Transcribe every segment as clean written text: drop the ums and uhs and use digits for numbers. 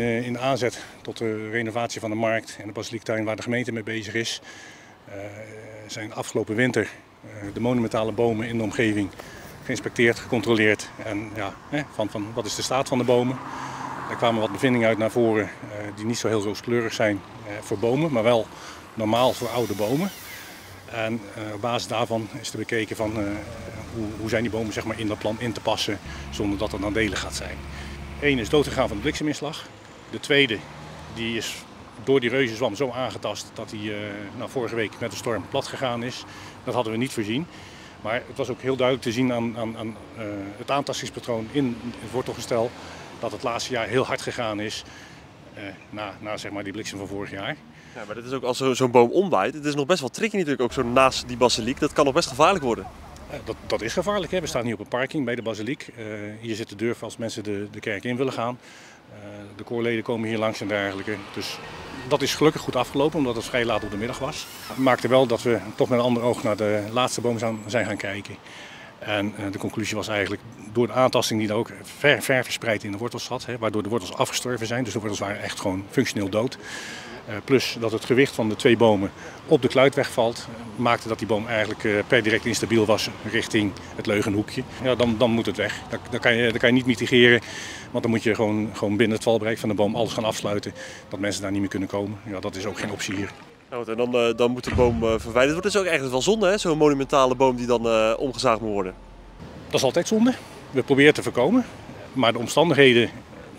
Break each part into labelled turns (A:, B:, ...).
A: in de aanzet tot de renovatie van de markt en de basiliektuin waar de gemeente mee bezig is. Zijn afgelopen winter de monumentale bomen in de omgeving geïnspecteerd, gecontroleerd. En ja, van wat is de staat van de bomen. Er kwamen wat bevindingen uit naar voren die niet zo heel rooskleurig zijn voor bomen, maar wel normaal voor oude bomen. En op basis daarvan is er bekeken van hoe zijn die bomen zeg maar, in dat plan in te passen zonder dat het nadelig gaat zijn. Eén is doodgegaan van de blikseminslag. De tweede die is door die reuzenzwam zo aangetast dat hij vorige week met de storm plat gegaan is. Dat hadden we niet voorzien. Maar het was ook heel duidelijk te zien aan het aantastingspatroon in het wortelgestel dat het laatste jaar heel hard gegaan is na zeg maar, die bliksem van vorig jaar.
B: Ja, maar dat is ook als zo'n boom omwaait. Het is nog best wel tricky natuurlijk ook zo naast die basiliek. Dat kan nog best gevaarlijk worden.
A: Dat is gevaarlijk. Hè? We staan hier op een parking bij de basiliek. Hier zit de deur als mensen de kerk in willen gaan. De koorleden komen hier langs en dergelijke. Dus dat is gelukkig goed afgelopen omdat het vrij laat op de middag was. Het maakte wel dat we toch met een ander oog naar de laatste boom zijn gaan kijken. En de conclusie was eigenlijk door de aantasting die er ook ver verspreid in de wortels zat, waardoor de wortels afgestorven zijn. Dus de wortels waren echt gewoon functioneel dood. Plus dat het gewicht van de twee bomen op de kluit wegvalt, maakte dat die boom eigenlijk per direct instabiel was richting het leugenhoekje. Ja, dan moet het weg. Dat kan je niet mitigeren, want dan moet je gewoon binnen het valbereik van de boom alles gaan afsluiten, dat mensen daar niet meer kunnen komen. Ja, dat is ook geen optie hier.
B: Nou, en dan moet de boom verwijderd worden. Dat is ook eigenlijk wel zonde, hè? Zo'n monumentale boom die dan omgezaagd moet worden.
A: Dat is altijd zonde. We proberen het te voorkomen, maar de omstandigheden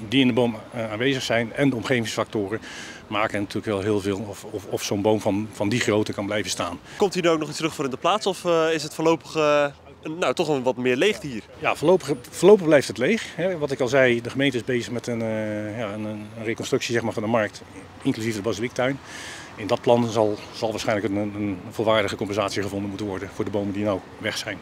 A: die in de boom aanwezig zijn en de omgevingsfactoren maken natuurlijk wel heel veel of zo'n boom van die grootte kan blijven staan.
B: Komt hier nu ook nog iets terug voor in de plaats of is het voorlopig toch een wat meer leegte hier?
A: Ja, voorlopig blijft het leeg. Wat ik al zei, de gemeente is bezig met een reconstructie zeg maar, van de markt, inclusief de basiliektuin. In dat plan zal waarschijnlijk een volwaardige compensatie gevonden moeten worden voor de bomen die nou weg zijn.